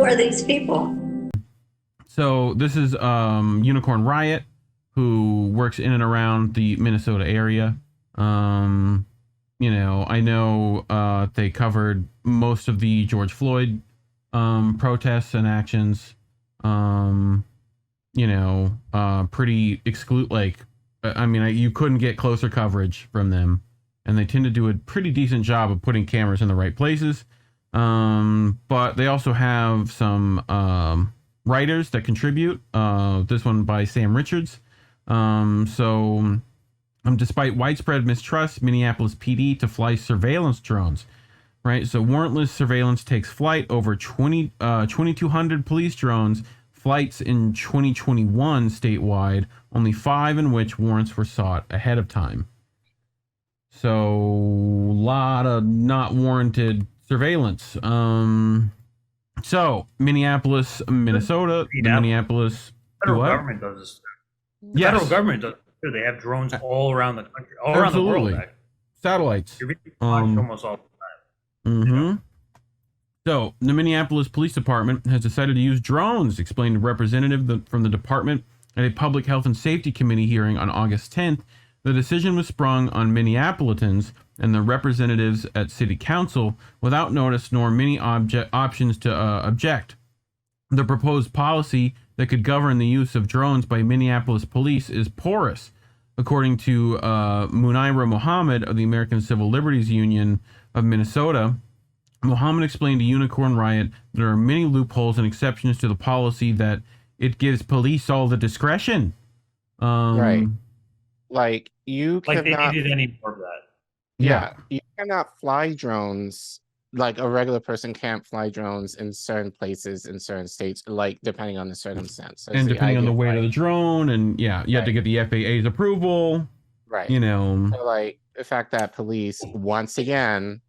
are these people? So this is Unicorn Riot, who works in and around the Minnesota area. You know, I know they covered most of the George Floyd protests and actions. You know, pretty I mean, you couldn't get closer coverage from them, and they tend to do a pretty decent job of putting cameras in the right places. But they also have some writers that contribute. This one by Sam Richards. Despite widespread mistrust, Minneapolis PD to fly surveillance drones. Right, so warrantless surveillance takes flight over 2,200 police drones flights in 2021 statewide, only 5 in which warrants were sought ahead of time. So, a lot of not warranted surveillance. So, Minneapolis, Minnesota, the Minneapolis... Federal government does this. The Yes. federal government does this. They have drones all around the country, all around the world. Actually. Satellites. You're being watched almost all the time. Mm-hmm. So, the Minneapolis Police Department has decided to use drones, explained a representative from the department at a public health and safety committee hearing on August 10th. The decision was sprung on Minneapolitans and the representatives at city council without notice nor many options to object. The proposed policy that could govern the use of drones by Minneapolis police is porous, according to Munaira Mohammed of the American Civil Liberties Union of Minnesota. Mohammed explained to Unicorn Riot there are many loopholes and exceptions to the policy, that it gives police all the discretion. Right. Like, you Like cannot... they needed any more of that. Yeah, you cannot fly drones. Like, a regular person can't fly drones in certain places in certain states, like, depending on the circumstance. And depending on the weight of the drone, and you have to get the FAA's approval. Right. You know. So, like, the fact that police, once again,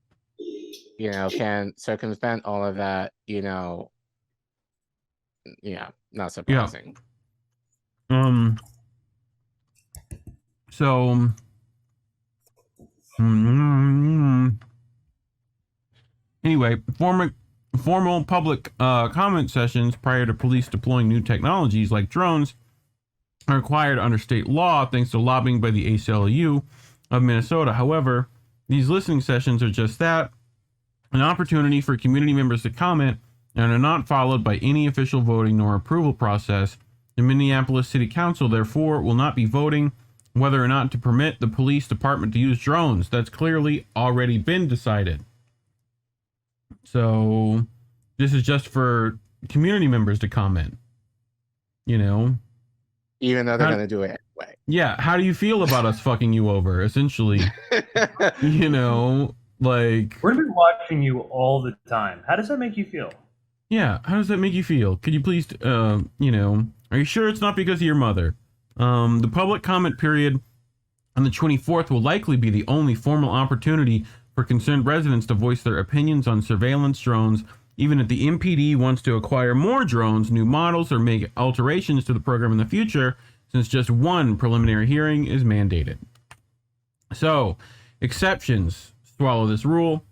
you know, can circumvent all of that, you know, yeah, not surprising. Yeah. So, anyway, formal public comment sessions prior to police deploying new technologies like drones are required under state law, thanks to lobbying by the ACLU of Minnesota. However, these listening sessions are just that, an opportunity for community members to comment, and are not followed by any official voting nor approval process. The Minneapolis City Council, therefore, will not be voting whether or not to permit the police department to use drones. That's clearly already been decided. So this is just for community members to comment, you know? Even though they're going to do it anyway. Yeah, how do you feel about us fucking you over, essentially? You know, like... We're going to be watching you all the time. How does that make you feel? Yeah, how does that make you feel? Could you please, you know... Are you sure it's not because of your mother? The public comment period on the 24th will likely be the only formal opportunity for concerned residents to voice their opinions on surveillance drones, even if the MPD wants to acquire more drones, new models, or make alterations to the program in the future, since just one preliminary hearing is mandated. So, exceptions swallow this rule.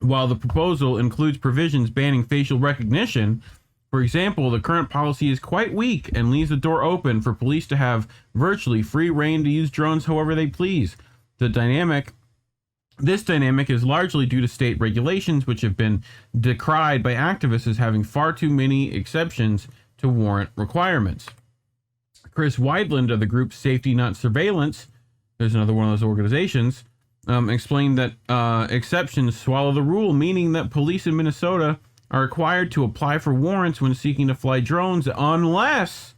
While the proposal includes provisions banning facial recognition, for example, the current policy is quite weak and leaves the door open for police to have virtually free reign to use drones however they please. This dynamic is largely due to state regulations, which have been decried by activists as having far too many exceptions to warrant requirements. Chris Weidland of the group Safety Not Surveillance, there's another one of those organizations, explained that exceptions swallow the rule, meaning that police in Minnesota are required to apply for warrants when seeking to fly drones unless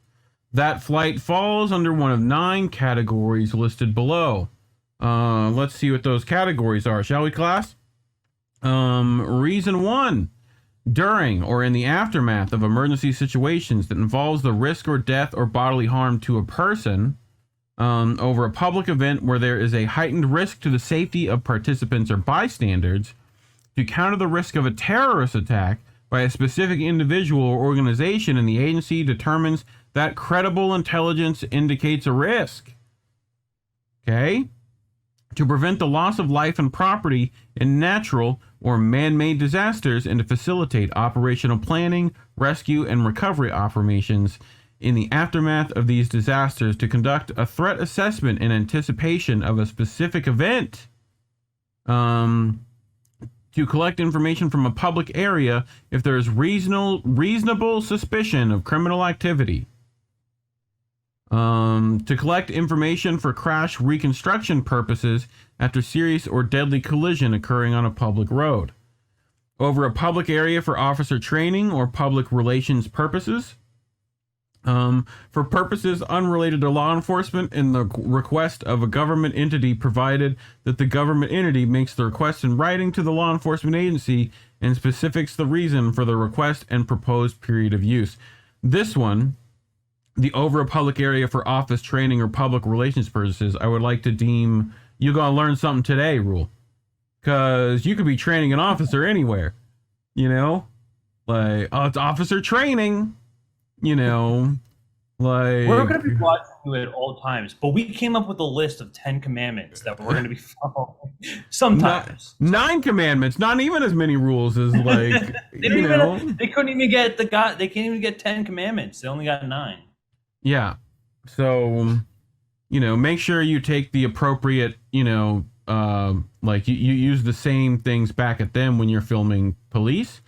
that flight falls under one of 9 categories listed below. Let's see what those categories are, shall we, class? Reason 1. During or in the aftermath of emergency situations that involves the risk or death or bodily harm to a person, over a public event where there is a heightened risk to the safety of participants or bystanders, to counter the risk of a terrorist attack by a specific individual or organization, and the agency determines that credible intelligence indicates a risk. Okay? to prevent the loss of life and property in natural or man-made disasters and to facilitate operational planning, rescue, and recovery operations in the aftermath of these disasters, to conduct a threat assessment in anticipation of a specific event, to collect information from a public area if there is reasonable suspicion of criminal activity, to collect information for crash reconstruction purposes after serious or deadly collision occurring on a public road, over a public area for officer training or public relations purposes, for purposes unrelated to law enforcement in the request of a government entity, provided that the government entity makes the request in writing to the law enforcement agency and specifics the reason for the request and proposed period of use. This one, the over a public area for office training or public relations purposes, I would like to deem you gotta learn something today rule. Because you could be training an officer anywhere, you know? Like, oh, it's officer training. You know, like, we're going to be watching you at all times, but we came up with a list of 10 commandments that we're going to be following sometimes. 9 commandments, not even as many rules as like they couldn't even get they can't even get 10 commandments. They only got 9. Yeah. So, you know, make sure you take the appropriate, you know, like you use the same things back at them when you're filming police,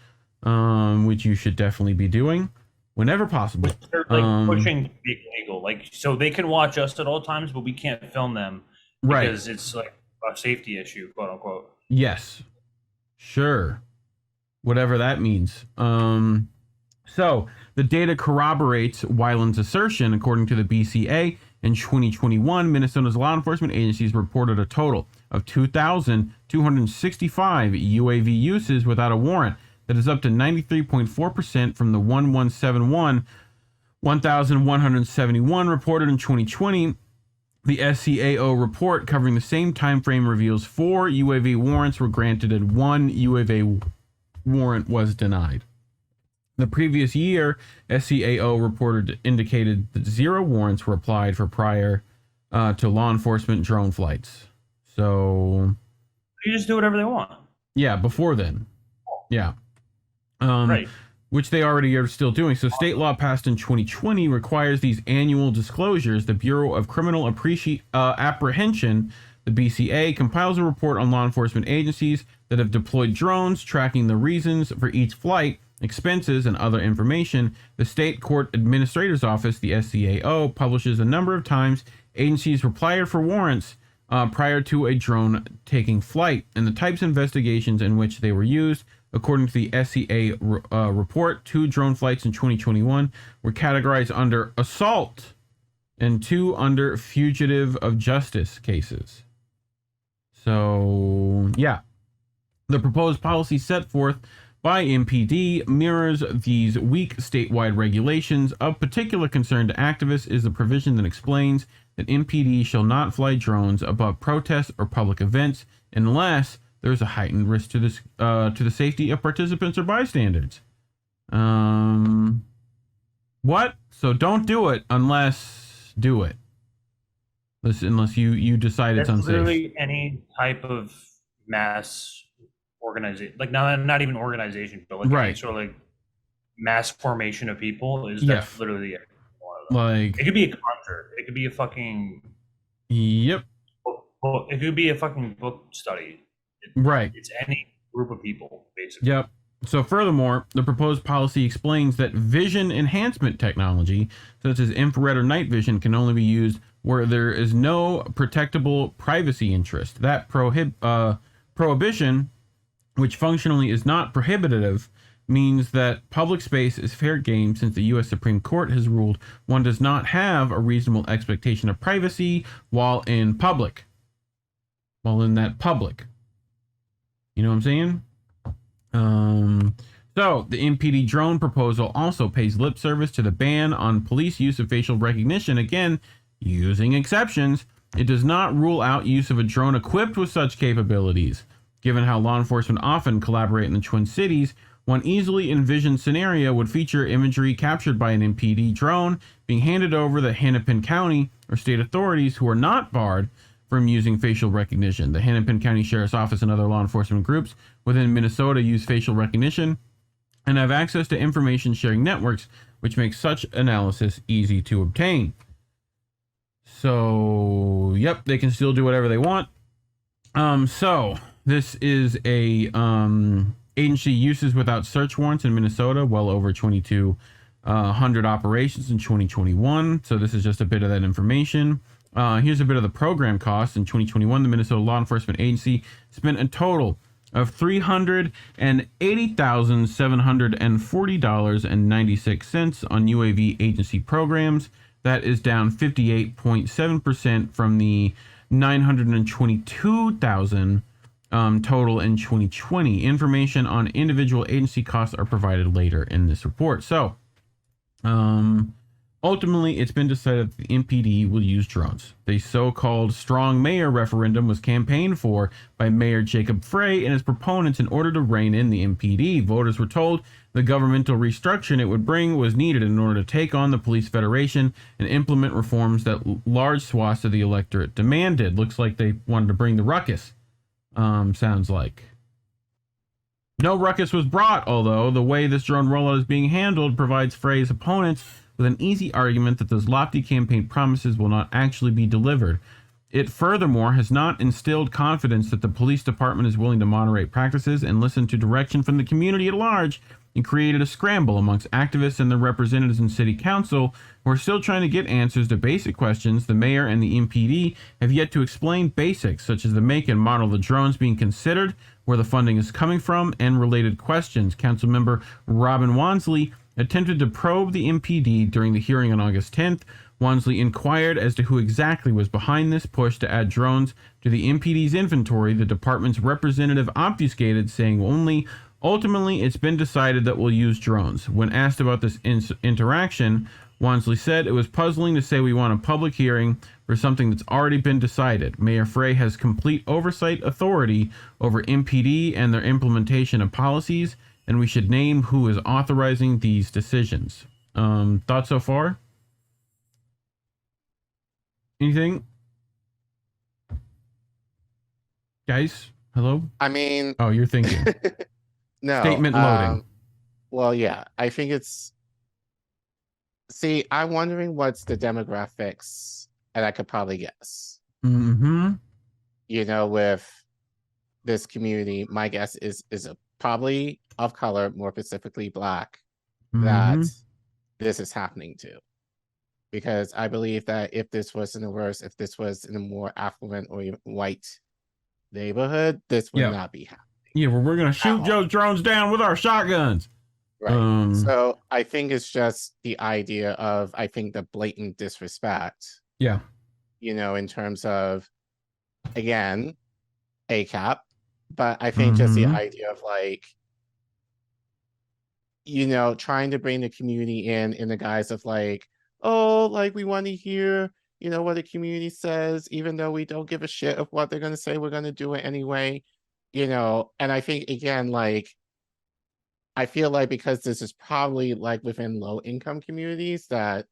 which you should definitely be doing. Whenever possible. They're like pushing to be illegal, like so they can watch us at all times, but we can't film them because it's like a safety issue, quote unquote. Yes, sure, whatever that means. So the data corroborates Weiland's assertion. According to the BCA, in 2021, Minnesota's law enforcement agencies reported a total of 2,265 UAV uses without a warrant. That is up to 93.4% from the 1,171 reported in 2020. The SCAO report covering the same time frame reveals 4 UAV warrants were granted and 1 UAV warrant was denied. The previous year, SCAO reported indicated that 0 warrants were applied for prior to law enforcement drone flights. So you just do whatever they want. Yeah, before then. Yeah. Right. Which they already are still doing. So state law passed in 2020 requires these annual disclosures. The Bureau of Criminal Apprehension, the BCA, compiles a report on law enforcement agencies that have deployed drones, tracking the reasons for each flight, expenses, and other information. The State Court Administrator's Office, the SCAO, publishes a number of times agencies replied for warrants prior to a drone taking flight and the types of investigations in which they were used. According to the SCA report, 2 drone flights in 2021 were categorized under assault and 2 under fugitive of justice cases. So, yeah. The proposed policy set forth by MPD mirrors these weak statewide regulations. Of particular concern to activists is the provision that explains that MPD shall not fly drones above protests or public events unless there's a heightened risk to the safety of participants or bystanders. What? So don't do it unless do it. Unless you decide it's unsafe. Literally any type of mass organization, like not even organization, but like any sort of like mass formation of people is that's literally it. Like it could be a concert. It could be a fucking Yep. It could be a fucking book study. It's any group of people, basically. Yep. So furthermore, the proposed policy explains that vision enhancement technology, such as infrared or night vision, can only be used where there is no protectable privacy interest. That prohibition, which functionally is not prohibitive, means that public space is fair game, since the U.S. Supreme Court has ruled one does not have a reasonable expectation of privacy while in public. While in that public. You know what I'm saying? So the MPD drone proposal also pays lip service to the ban on police use of facial recognition, again, using exceptions. It does not rule out use of a drone equipped with such capabilities. Given how law enforcement often collaborate in the Twin Cities, one easily envisioned scenario would feature imagery captured by an MPD drone being handed over to Hennepin County or state authorities who are not barred from using facial recognition. The Hennepin County Sheriff's Office and other law enforcement groups within Minnesota use facial recognition and have access to information sharing networks, which makes such analysis easy to obtain. So, yep, they can still do whatever they want. So this is a agency uses without search warrants in Minnesota, well over 2,200 operations in 2021. So this is just a bit of that information. Here's a bit of the program costs. In 2021, the Minnesota Law Enforcement Agency spent a total of $380,740.96 on UAV agency programs. That is down 58.7% from the $922,000 total in 2020. Information on individual agency costs are provided later in this report. So, ultimately, it's been decided that the MPD will use drones. The so-called Strong Mayor referendum was campaigned for by Mayor Jacob Frey and his proponents in order to rein in the MPD. Voters were told the governmental restructuring it would bring was needed in order to take on the police federation and implement reforms that large swaths of the electorate demanded. Looks like they wanted to bring the ruckus. Sounds like. No ruckus was brought, although the way this drone rollout is being handled provides Frey's opponents with an easy argument that those lofty campaign promises will not actually be delivered. It furthermore has not instilled confidence that the police department is willing to moderate practices and listen to direction from the community at large, and created a scramble amongst activists and their representatives in city council who are still trying to get answers to basic questions. The mayor and the MPD have yet to explain basics such as the make and model of the drones being considered, where the funding is coming from, and related questions. Councilmember Robin Wansley attempted to probe the MPD during the hearing on August 10th. Wansley inquired as to who exactly was behind this push to add drones to the MPD's inventory. The department's representative obfuscated, saying only, "Ultimately, it's been decided that we'll use drones." When asked about this interaction, Wansley said, "It was puzzling to say we want a public hearing for something that's already been decided. Mayor Frey has complete oversight authority over MPD and their implementation of policies, and we should name who is authorizing these decisions." Thoughts so far? Anything? Guys, hello? I mean, Oh, you're thinking. no. Statement loading. Well, yeah, I think it's. See, I'm wondering what's the demographics, and I could probably guess. Mm-hmm. You know, with this community, my guess is a probably of color, more specifically Black, that this is happening to. Because I believe that if this was in the worst, if this was in a more affluent or even white neighborhood, this would not be happening. Yeah, well, we're gonna shoot Joe drones down with our shotguns. Right. So I think it's just the idea of, I think, the blatant disrespect. Yeah. You know, in terms of, again, ACAP, but I think just the idea of, like, you know, trying to bring the community in the guise of, like, oh, like, we want to hear, you know, what the community says, even though we don't give a shit of what they're going to say, we're going to do it anyway, you know. And I think, again, like, I feel like because this is probably, like, within low income communities, that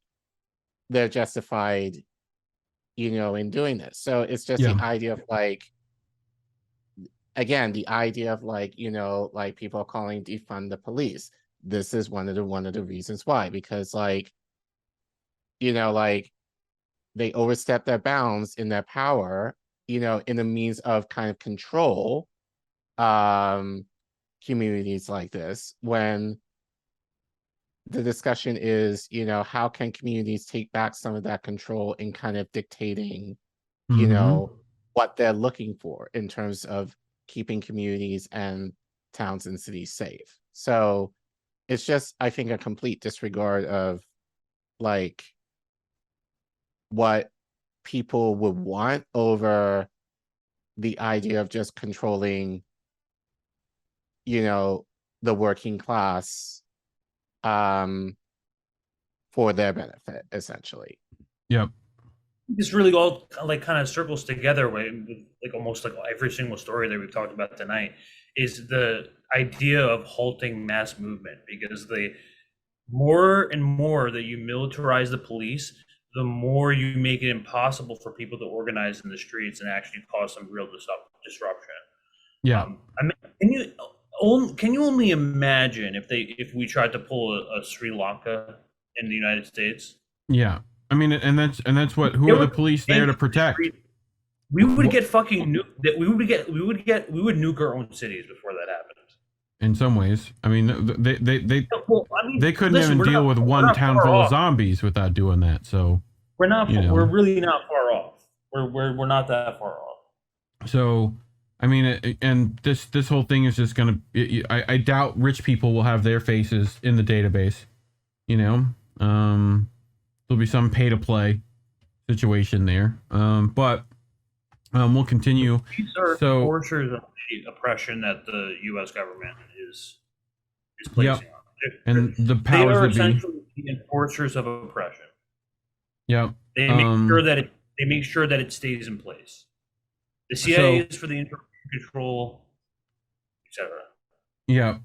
they're justified, you know, in doing this. So it's just the idea of, like, again, the idea of, like, you know, like, people are calling defund the police. This is one of the reasons why, because, like, you know, like, they overstep their bounds in their power, you know, in the means of kind of control communities like this, when the discussion is, you know, how can communities take back some of that control in kind of dictating, you know, what they're looking for in terms of keeping communities and towns and cities safe. So it's just, I think, a complete disregard of, like, what people would want over the idea of just controlling, you know, the working class for their benefit, essentially. Yep. This really all, like, kind of circles together with, like, almost like every single story that we've talked about tonight, is the idea of halting mass movement, because the more and more that you militarize the police, the more you make it impossible for people to organize in the streets and actually cause some real disruption. Yeah. I mean, can you only imagine if we tried to pull a Sri Lanka in the United States? Yeah. I mean, and that's what, who are the police there to protect? We would get fucking we would nuke our own cities before that happened. In some ways, I mean, they couldn't listen, even deal with one town full of zombies without doing that. So we're not. We're really not far off. We're not that far off. So, I mean, and this whole thing is just gonna. I doubt rich people will have their faces in the database. You know, there'll be some pay to play situation there. But we'll continue. These are enforcers of the oppression that the U.S. government is placing on. And the powers they are that essentially the enforcers of oppression. Yep. They make sure that it stays in place. The CIA is for the internal control, etc. Yeah.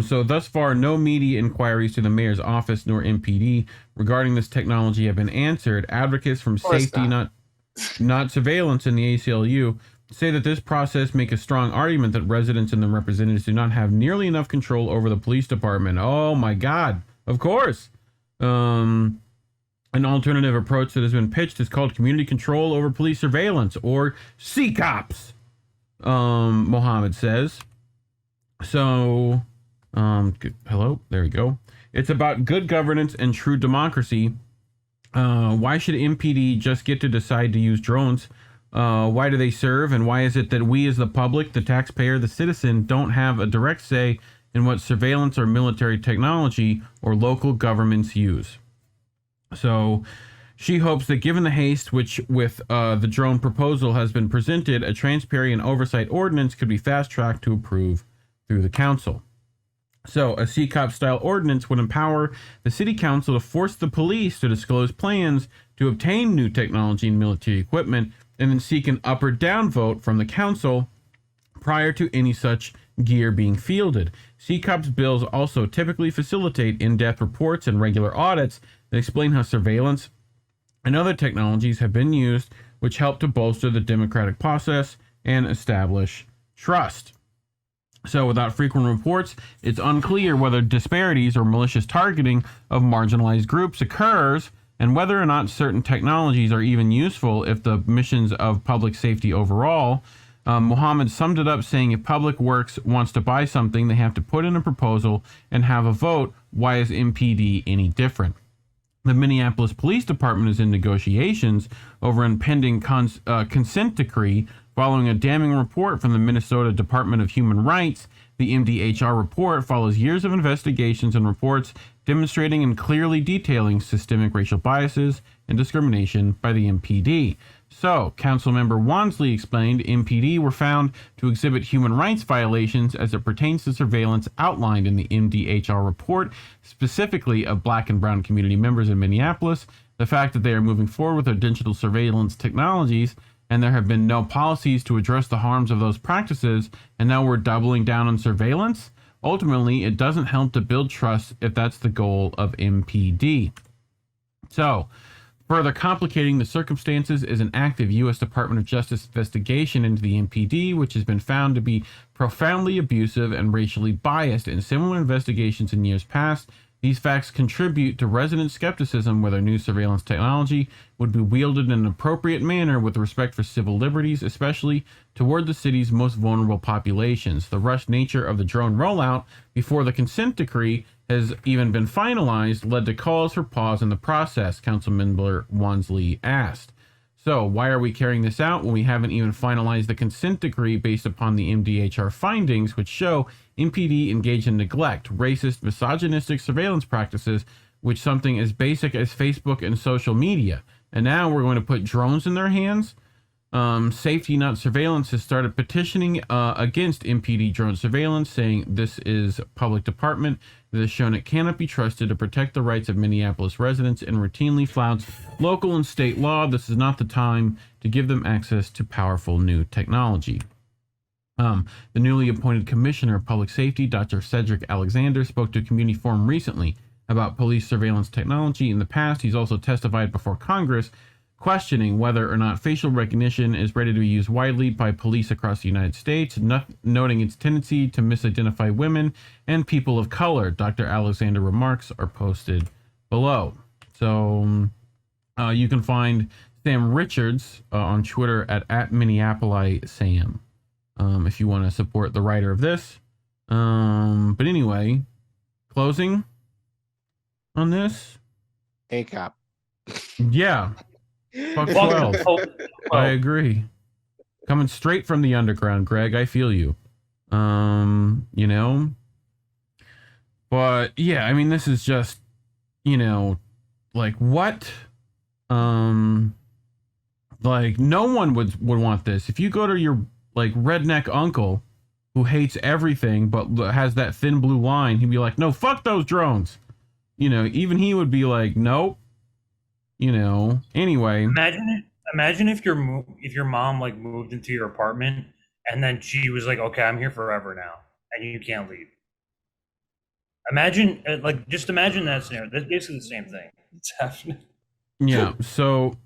So thus far, no media inquiries to the mayor's office nor MPD regarding this technology have been answered. Advocates from safety, not surveillance in the ACLU say that this process make a strong argument that residents and their representatives do not have nearly enough control over the police department. Oh my God. Of course. An alternative approach that has been pitched is called community control over police surveillance, or CCOPS. Mohammed says. So, hello, there we go. It's about good governance and true democracy. Why should MPD just get to decide to use drones? Why do they serve? And why is it that we as the public, the taxpayer, the citizen, don't have a direct say in what surveillance or military technology or local governments use? So she hopes that given the haste which with the drone proposal has been presented, a transparent oversight ordinance could be fast-tracked to approve through the council. So a CCOP-style ordinance would empower the city council to force the police to disclose plans to obtain new technology and military equipment, and then seek an up or down vote from the council prior to any such gear being fielded. CCOP's bills also typically facilitate in-depth reports and regular audits that explain how surveillance and other technologies have been used, which help to bolster the democratic process and establish trust. So without frequent reports, it's unclear whether disparities or malicious targeting of marginalized groups occurs, and whether or not certain technologies are even useful if the missions of public safety overall. Mohammed summed it up saying, if Public Works wants to buy something, they have to put in a proposal and have a vote. Why is MPD any different? The Minneapolis Police Department is in negotiations over an impending consent decree following a damning report from the Minnesota Department of Human Rights. The MDHR report follows years of investigations and reports demonstrating and clearly detailing systemic racial biases and discrimination by the MPD. So, Councilmember Wansley explained MPD were found to exhibit human rights violations as it pertains to surveillance outlined in the MDHR report, specifically of Black and Brown community members in Minneapolis. The fact that they are moving forward with their digital surveillance technologies and there have been no policies to address the harms of those practices, and now we're doubling down on surveillance. Ultimately, it doesn't help to build trust if that's the goal of MPD. So, further complicating the circumstances is an active U.S. Department of Justice investigation into the MPD, which has been found to be profoundly abusive and racially biased in similar investigations in years past. These facts contribute to resident skepticism whether new surveillance technology would be wielded in an appropriate manner with respect for civil liberties, especially toward the city's most vulnerable populations. The rushed nature of the drone rollout before the consent decree has even been finalized led to calls for pause in the process, Councilmember Wansley asked. So why are we carrying this out when we haven't even finalized the consent decree based upon the MDHR findings, which show MPD engaged in neglect, racist, misogynistic surveillance practices, which something as basic as Facebook and social media. And now we're going to put drones in their hands? Safety Not Surveillance has started petitioning against MPD drone surveillance, saying this is a public department that has shown it cannot be trusted to protect the rights of Minneapolis residents and routinely flouts local and state law. This is not the time to give them access to powerful new technology. The newly appointed Commissioner of Public Safety, Dr. Cedric Alexander, spoke to a community forum recently. about police surveillance technology in the past. He's also testified before Congress, questioning whether or not facial recognition is ready to be used widely by police across the United States, noting its tendency to misidentify women and people of color. Dr. Alexander remarks are posted below. So you can find Sam Richards on Twitter at Minneapolis Sam if you want to support the writer of this. But anyway, closing on this. ACAP. Yeah. Fuck 12. I agree. Coming straight from the underground, Greg. I feel you. You know. But yeah, I mean, this is just, you know, like what? Like no one would want this. If you go to your like redneck uncle who hates everything but has that thin blue line, he'd be like, "No, fuck those drones." You know, even he would be like, "Nope." You know. Anyway, imagine if your mom like moved into your apartment and then she was like, "Okay, I'm here forever now, and you can't leave." Imagine just imagine that scenario. That's basically the same thing. It's happening. Yeah. So.